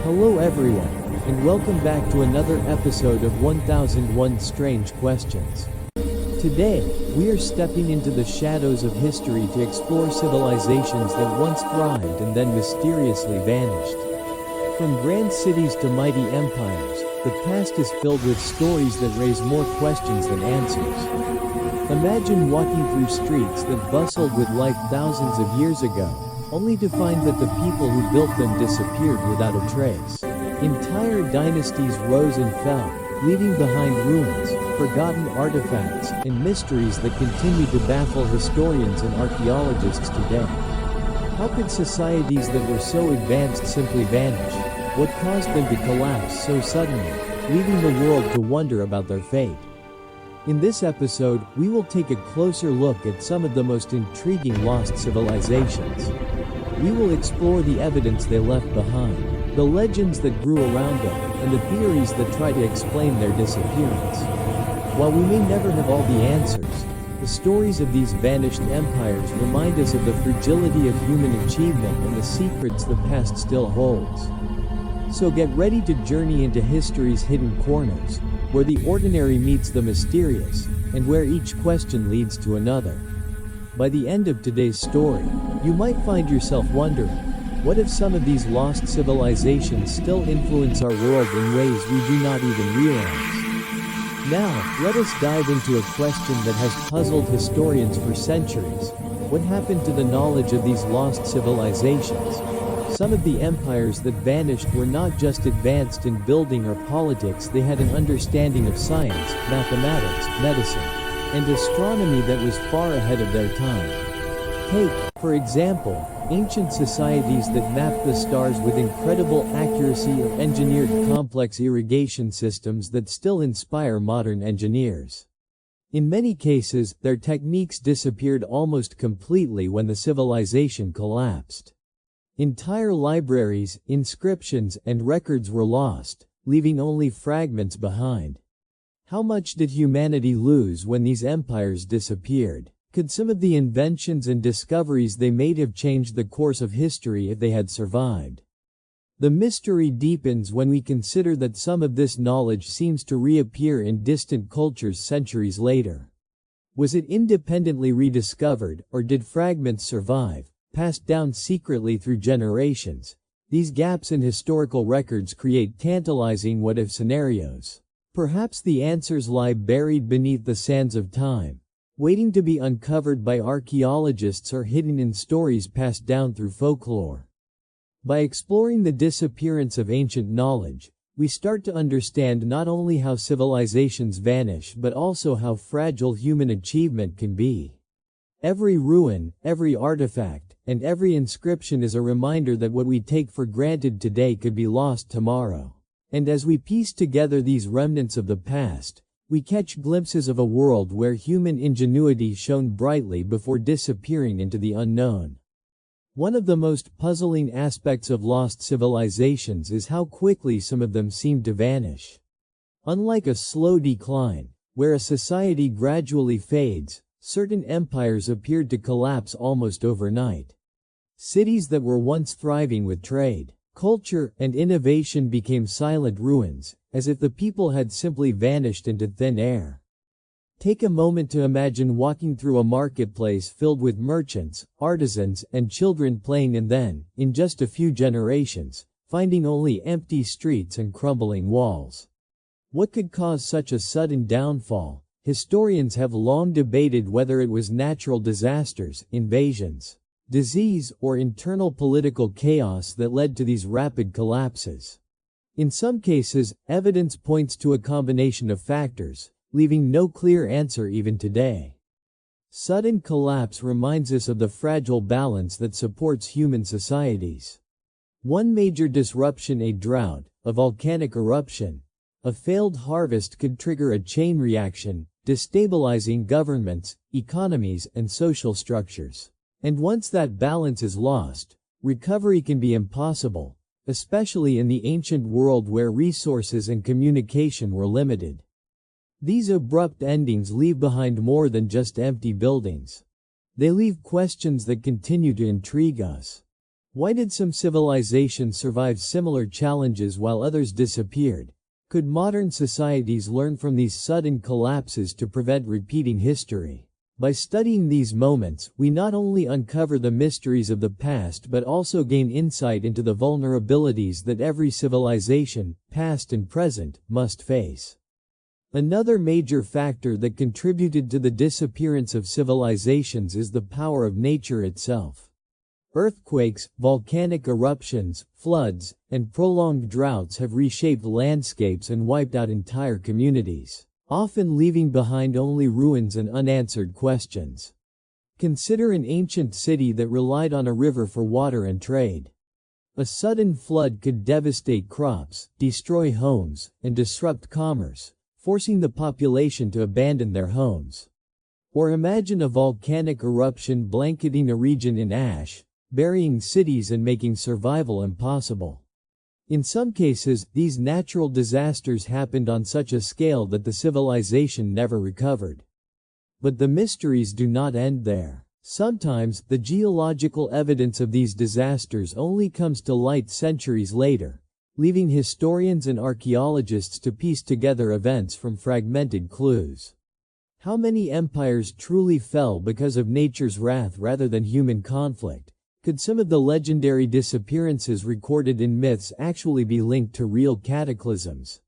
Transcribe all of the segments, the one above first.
Hello everyone, and welcome back to another episode of 1001 Strange Questions. Today, we are stepping into the shadows of history to explore civilizations that once thrived and then mysteriously vanished. From grand cities to mighty empires, the past is filled with stories that raise more questions than answers. Imagine walking through streets that bustled with life thousands of years ago, only to find that the people who built them disappeared without a trace. Entire dynasties rose and fell, leaving behind ruins, forgotten artifacts, and mysteries that continue to baffle historians and archaeologists today. How could societies that were so advanced simply vanish? What caused them to collapse so suddenly, leaving the world to wonder about their fate? In this episode, we will take a closer look at some of the most intriguing lost civilizations. We will explore the evidence they left behind, the legends that grew around them, and the theories that try to explain their disappearance. While we may never have all the answers, the stories of these vanished empires remind us of the fragility of human achievement and the secrets the past still holds. So get ready to journey into history's hidden corners, where the ordinary meets the mysterious, and where each question leads to another. By the end of today's story, you might find yourself wondering, what if some of these lost civilizations still influence our world in ways we do not even realize? Now, let us dive into a question that has puzzled historians for centuries. What happened to the knowledge of these lost civilizations? Some of the empires that vanished were not just advanced in building or politics, they had an understanding of science, mathematics, medicine, and astronomy that was far ahead of their time. Take, for example, ancient societies that mapped the stars with incredible accuracy or engineered complex irrigation systems that still inspire modern engineers. In many cases, their techniques disappeared almost completely when the civilization collapsed. Entire libraries, inscriptions, and records were lost, leaving only fragments behind. How much did humanity lose when these empires disappeared? Could some of the inventions and discoveries they made have changed the course of history if they had survived? The mystery deepens when we consider that some of this knowledge seems to reappear in distant cultures centuries later. Was it independently rediscovered, or did fragments survive, passed down secretly through generations? These gaps in historical records create tantalizing what-if scenarios. Perhaps the answers lie buried beneath the sands of time, waiting to be uncovered by archaeologists or hidden in stories passed down through folklore. By exploring the disappearance of ancient knowledge, we start to understand not only how civilizations vanish but also how fragile human achievement can be. Every ruin, every artifact, and every inscription is a reminder that what we take for granted today could be lost tomorrow. And as we piece together these remnants of the past, we catch glimpses of a world where human ingenuity shone brightly before disappearing into the unknown. One of the most puzzling aspects of lost civilizations is how quickly some of them seem to vanish. Unlike a slow decline, where a society gradually fades, certain empires appeared to collapse almost overnight. Cities that were once thriving with trade, culture, and innovation became silent ruins, as if the people had simply vanished into thin air. Take a moment to imagine walking through a marketplace filled with merchants, artisans, and children playing, and then, in just a few generations, finding only empty streets and crumbling walls. What could cause such a sudden downfall? Historians have long debated whether it was natural disasters, invasions, disease, or internal political chaos that led to these rapid collapses. In some cases, evidence points to a combination of factors, leaving no clear answer even today. Sudden collapse reminds us of the fragile balance that supports human societies. One major disruption, a drought, a volcanic eruption, a failed harvest could trigger a chain reaction, destabilizing governments, economies, and social structures. And once that balance is lost, recovery can be impossible, especially in the ancient world where resources and communication were limited. These abrupt endings leave behind more than just empty buildings. They leave questions that continue to intrigue us. Why did some civilizations survive similar challenges while others disappeared? Could modern societies learn from these sudden collapses to prevent repeating history? By studying these moments, we not only uncover the mysteries of the past but also gain insight into the vulnerabilities that every civilization, past and present, must face. Another major factor that contributed to the disappearance of civilizations is the power of nature itself. Earthquakes, volcanic eruptions, floods, and prolonged droughts have reshaped landscapes and wiped out entire communities, often leaving behind only ruins and unanswered questions. Consider an ancient city that relied on a river for water and trade. A sudden flood could devastate crops, destroy homes, and disrupt commerce, forcing the population to abandon their homes. Or imagine a volcanic eruption blanketing a region in ash, burying cities and making survival impossible. In some cases, these natural disasters happened on such a scale that the civilization never recovered. But the mysteries do not end there. Sometimes, the geological evidence of these disasters only comes to light centuries later, leaving historians and archaeologists to piece together events from fragmented clues. How many empires truly fell because of nature's wrath rather than human conflict? Could some of the legendary disappearances recorded in myths actually be linked to real cataclysms?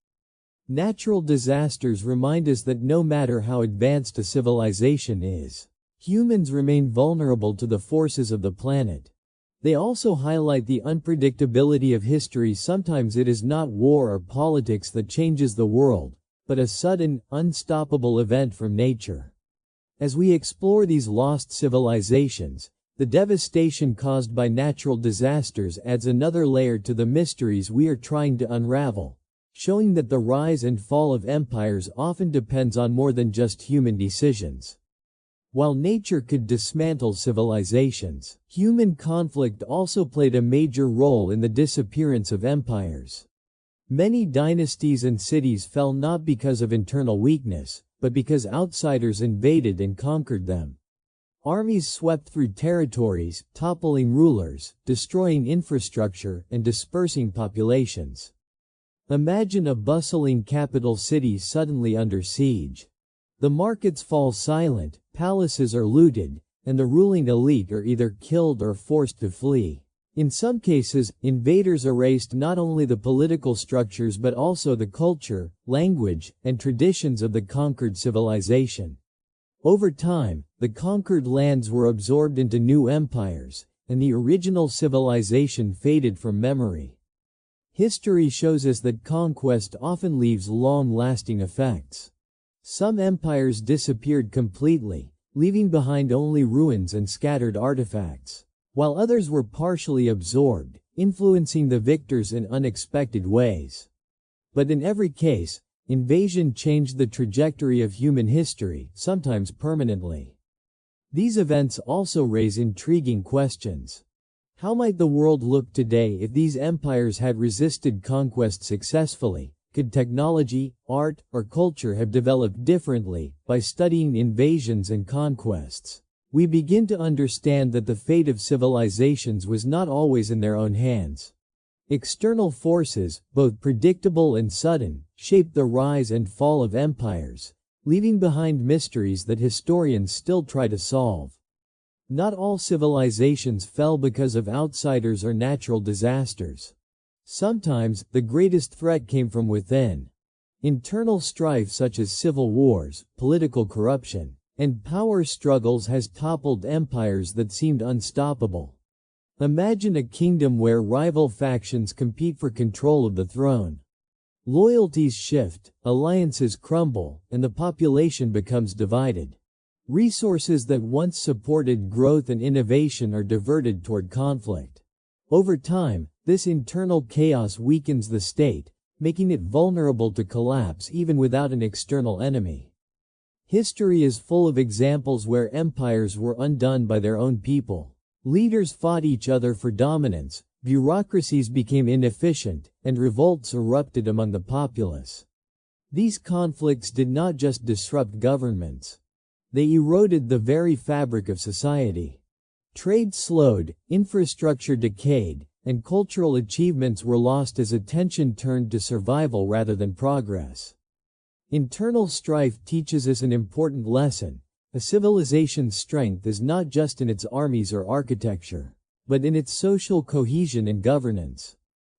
Natural disasters remind us that no matter how advanced a civilization is, humans remain vulnerable to the forces of the planet. They also highlight the unpredictability of history. Sometimes it is not war or politics that changes the world, but a sudden, unstoppable event from nature. As we explore these lost civilizations, the devastation caused by natural disasters adds another layer to the mysteries we are trying to unravel, showing that the rise and fall of empires often depends on more than just human decisions. While nature could dismantle civilizations, human conflict also played a major role in the disappearance of empires. Many dynasties and cities fell not because of internal weakness, but because outsiders invaded and conquered them. Armies swept through territories, toppling rulers, destroying infrastructure, and dispersing populations. Imagine a bustling capital city suddenly under siege. The markets fall silent, palaces are looted, and the ruling elite are either killed or forced to flee. In some cases, invaders erased not only the political structures but also the culture, language, and traditions of the conquered civilization. Over time, the conquered lands were absorbed into new empires, and the original civilization faded from memory. History shows us that conquest often leaves long-lasting effects. Some empires disappeared completely, leaving behind only ruins and scattered artifacts, while others were partially absorbed, influencing the victors in unexpected ways. But in every case, invasion changed the trajectory of human history, sometimes permanently. These events also raise intriguing questions. How might the world look today if these empires had resisted conquest successfully? Could technology, art, or culture have developed differently? By studying invasions and conquests, we begin to understand that the fate of civilizations was not always in their own hands. External forces, both predictable and sudden, shaped the rise and fall of empires, leaving behind mysteries that historians still try to solve. Not all civilizations fell because of outsiders or natural disasters. Sometimes, the greatest threat came from within. Internal strife such as civil wars, political corruption, and power struggles has toppled empires that seemed unstoppable. Imagine a kingdom where rival factions compete for control of the throne. Loyalties shift, alliances crumble, and the population becomes divided. Resources that once supported growth and innovation are diverted toward conflict. Over time, this internal chaos weakens the state, making it vulnerable to collapse even without an external enemy. History is full of examples where empires were undone by their own people. Leaders fought each other for dominance, bureaucracies became inefficient, and revolts erupted among the populace. These conflicts did not just disrupt governments. They eroded the very fabric of society. Trade slowed, infrastructure decayed, and cultural achievements were lost as attention turned to survival rather than progress. Internal strife teaches us an important lesson. A civilization's strength is not just in its armies or architecture, but in its social cohesion and governance.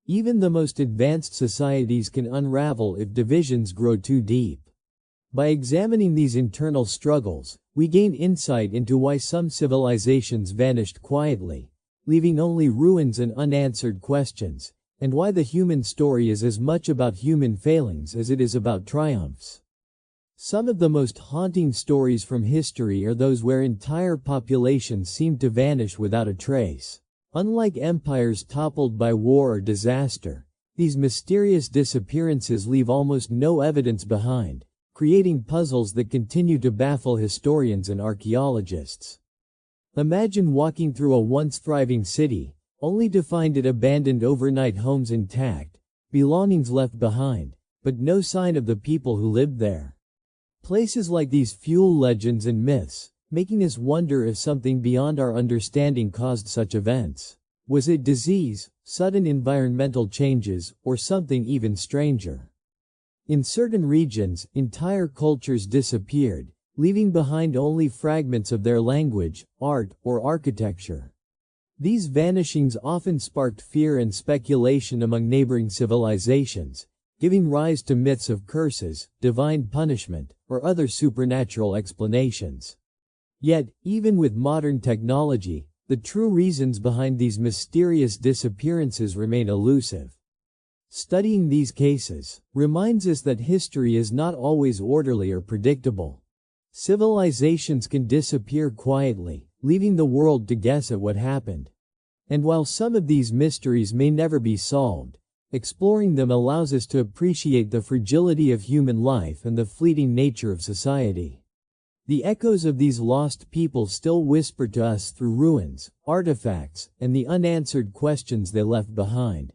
Even the most advanced societies can unravel if divisions grow too deep. By examining these internal struggles, we gain insight into why some civilizations vanished quietly, leaving only ruins and unanswered questions, and why the human story is as much about human failings as it is about triumphs. Some of the most haunting stories from history are those where entire populations seem to vanish without a trace. Unlike empires toppled by war or disaster, these mysterious disappearances leave almost no evidence behind, creating puzzles that continue to baffle historians and archaeologists. Imagine walking through a once thriving city, only to find it abandoned overnight, homes intact, belongings left behind, but no sign of the people who lived there. Places like these fuel legends and myths, making us wonder if something beyond our understanding caused such events. Was it disease, sudden environmental changes, or something even stranger? In certain regions, entire cultures disappeared, leaving behind only fragments of their language, art, or architecture. These vanishings often sparked fear and speculation among neighboring civilizations, giving rise to myths of curses, divine punishment, or other supernatural explanations. Yet, even with modern technology, the true reasons behind these mysterious disappearances remain elusive. Studying these cases reminds us that history is not always orderly or predictable. Civilizations can disappear quietly, leaving the world to guess at what happened. And while some of these mysteries may never be solved, exploring them allows us to appreciate the fragility of human life and the fleeting nature of society. The echoes of these lost people still whisper to us through ruins, artifacts, and the unanswered questions they left behind.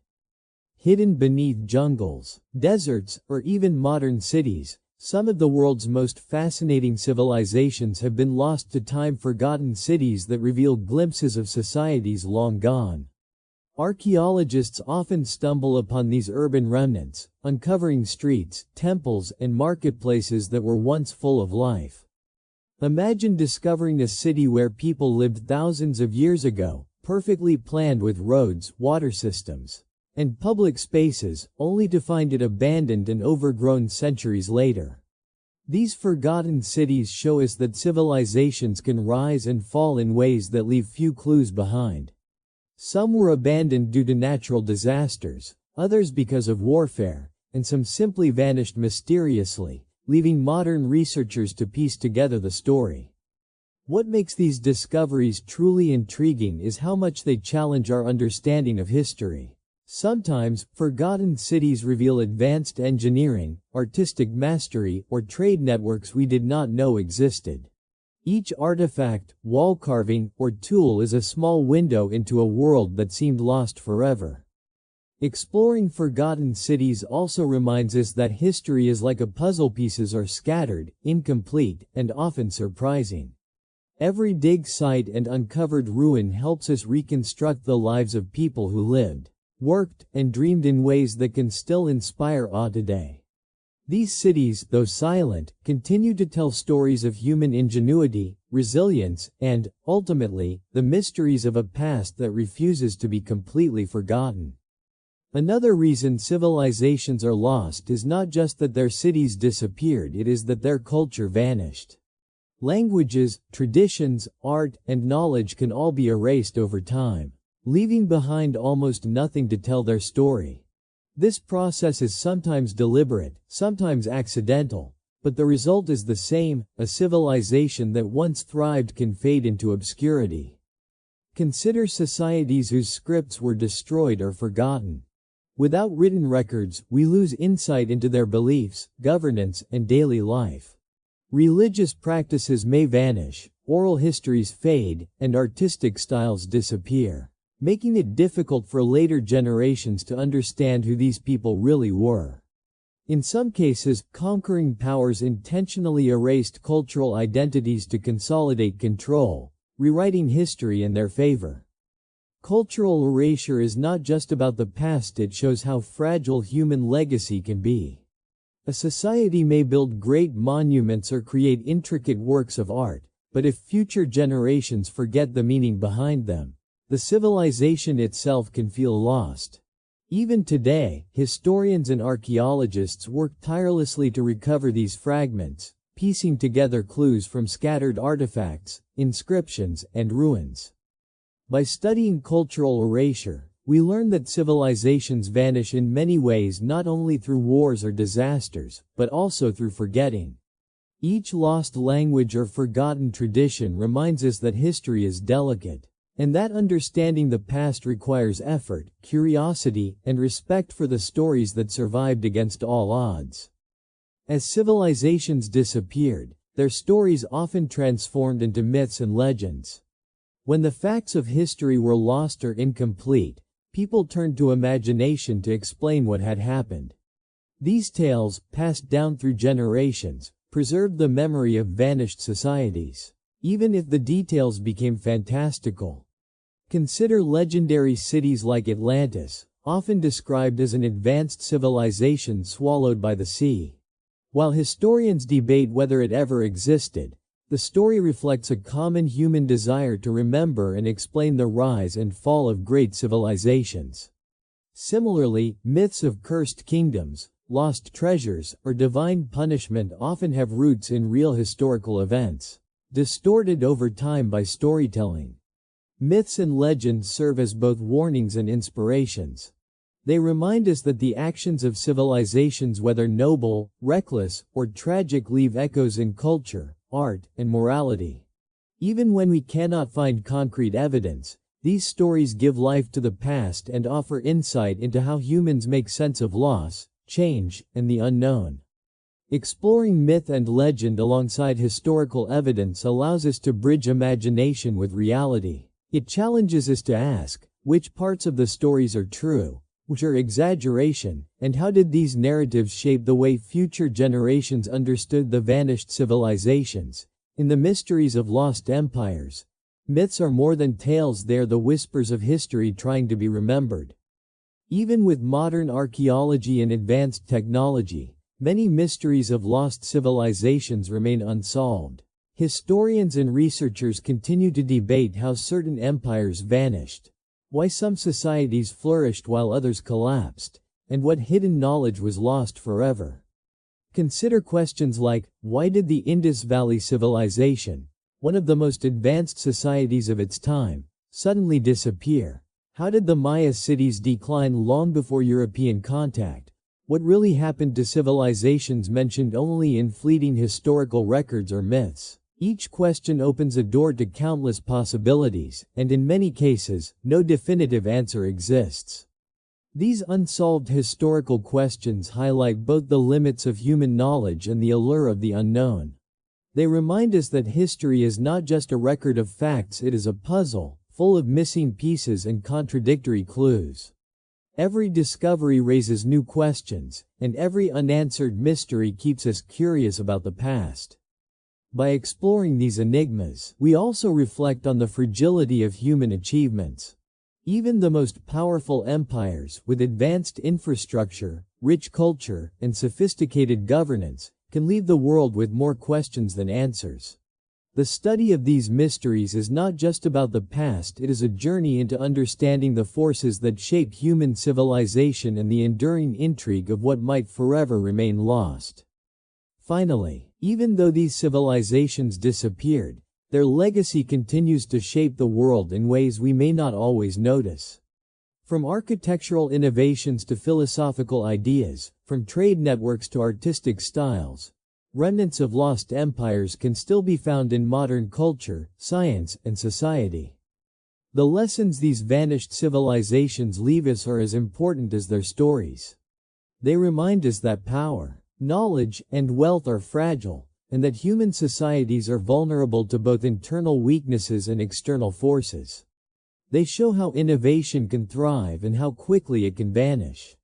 Hidden beneath jungles, deserts, or even modern cities, some of the world's most fascinating civilizations have been lost to time, forgotten cities that reveal glimpses of societies long gone. Archaeologists often stumble upon these urban remnants, uncovering streets, temples, and marketplaces that were once full of life. Imagine discovering a city where people lived thousands of years ago, perfectly planned with roads, water systems, and public spaces, only to find it abandoned and overgrown centuries later. These forgotten cities show us that civilizations can rise and fall in ways that leave few clues behind. Some were abandoned due to natural disasters, others because of warfare, and some simply vanished mysteriously, leaving modern researchers to piece together the story. What makes these discoveries truly intriguing is how much they challenge our understanding of history. Sometimes, forgotten cities reveal advanced engineering, artistic mastery, or trade networks we did not know existed. Each artifact, wall carving, or tool is a small window into a world that seemed lost forever. Exploring forgotten cities also reminds us that history is like a puzzle. Pieces are scattered, incomplete, and often surprising. Every dig site and uncovered ruin helps us reconstruct the lives of people who lived, worked, and dreamed in ways that can still inspire awe today. These cities, though silent, continue to tell stories of human ingenuity, resilience, and, ultimately, the mysteries of a past that refuses to be completely forgotten. Another reason civilizations are lost is not just that their cities disappeared, it is that their culture vanished. Languages, traditions, art, and knowledge can all be erased over time, leaving behind almost nothing to tell their story. This process is sometimes deliberate, sometimes accidental, but the result is the same: a civilization that once thrived can fade into obscurity. Consider societies whose scripts were destroyed or forgotten. Without written records, we lose insight into their beliefs, governance, and daily life. Religious practices may vanish, oral histories fade, and artistic styles disappear, making it difficult for later generations to understand who these people really were. In some cases, conquering powers intentionally erased cultural identities to consolidate control, rewriting history in their favor. Cultural erasure is not just about the past, it shows how fragile human legacy can be. A society may build great monuments or create intricate works of art, but if future generations forget the meaning behind them, the civilization itself can feel lost. Even today, historians and archaeologists work tirelessly to recover these fragments, piecing together clues from scattered artifacts, inscriptions, and ruins. By studying cultural erasure, we learn that civilizations vanish in many ways, not only through wars or disasters, but also through forgetting. Each lost language or forgotten tradition reminds us that history is delicate, and that understanding the past requires effort, curiosity, and respect for the stories that survived against all odds. As civilizations disappeared, their stories often transformed into myths and legends. When the facts of history were lost or incomplete, people turned to imagination to explain what had happened. These tales, passed down through generations, preserved the memory of vanished societies, even if the details became fantastical. Consider legendary cities like Atlantis, often described as an advanced civilization swallowed by the sea. While historians debate whether it ever existed, the story reflects a common human desire to remember and explain the rise and fall of great civilizations. Similarly, myths of cursed kingdoms, lost treasures, or divine punishment often have roots in real historical events, distorted over time by storytelling. Myths and legends serve as both warnings and inspirations. They remind us that the actions of civilizations, whether noble, reckless, or tragic, leave echoes in culture, art, and morality. Even when we cannot find concrete evidence, these stories give life to the past and offer insight into how humans make sense of loss, change, and the unknown. Exploring myth and legend alongside historical evidence allows us to bridge imagination with reality. It challenges us to ask, which parts of the stories are true, which are exaggeration, and how did these narratives shape the way future generations understood the vanished civilizations? In the mysteries of lost empires, myths are more than tales, they are the whispers of history trying to be remembered. Even with modern archaeology and advanced technology, many mysteries of lost civilizations remain unsolved. Historians and researchers continue to debate how certain empires vanished, why some societies flourished while others collapsed, and what hidden knowledge was lost forever. Consider questions like, why did the Indus Valley Civilization, one of the most advanced societies of its time, suddenly disappear? How did the Maya cities decline long before European contact? What really happened to civilizations mentioned only in fleeting historical records or myths? Each question opens a door to countless possibilities, and in many cases, no definitive answer exists. These unsolved historical questions highlight both the limits of human knowledge and the allure of the unknown. They remind us that history is not just a record of facts, it is a puzzle, full of missing pieces and contradictory clues. Every discovery raises new questions, and every unanswered mystery keeps us curious about the past. By exploring these enigmas, we also reflect on the fragility of human achievements. Even the most powerful empires, with advanced infrastructure, rich culture, and sophisticated governance, can leave the world with more questions than answers. The study of these mysteries is not just about the past, it is a journey into understanding the forces that shape human civilization and the enduring intrigue of what might forever remain lost. Finally, even though these civilizations disappeared, their legacy continues to shape the world in ways we may not always notice. From architectural innovations to philosophical ideas, from trade networks to artistic styles, remnants of lost empires can still be found in modern culture, science, and society. The lessons these vanished civilizations leave us are as important as their stories. They remind us that power, knowledge, and wealth are fragile, and that human societies are vulnerable to both internal weaknesses and external forces. They show how innovation can thrive and how quickly it can vanish.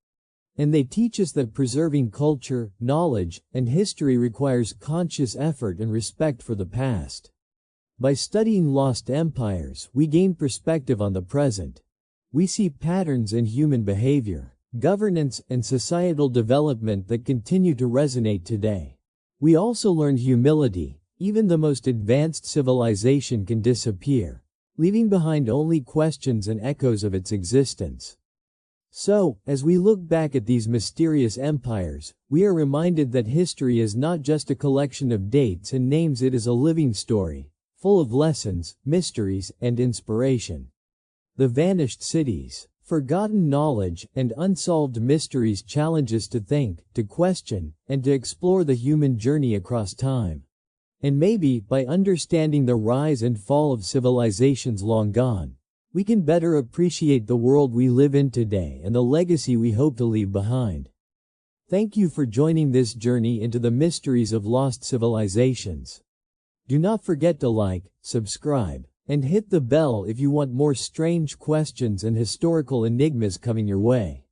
And they teach us that preserving culture, knowledge, and history requires conscious effort and respect for the past. By studying lost empires, we gain perspective on the present. We see patterns in human behavior, governance, and societal development that continue to resonate today. We also learn humility. Even the most advanced civilization can disappear, leaving behind only questions and echoes of its existence. So, as we look back at these mysterious empires, we are reminded that history is not just a collection of dates and names, it is a living story, full of lessons, mysteries, and inspiration. The vanished cities, forgotten knowledge, and unsolved mysteries challenge us to think, to question, and to explore the human journey across time. And maybe, by understanding the rise and fall of civilizations long gone, we can better appreciate the world we live in today and the legacy we hope to leave behind. Thank you for joining this journey into the mysteries of lost civilizations. Do not forget to like, subscribe, and hit the bell if you want more strange questions and historical enigmas coming your way.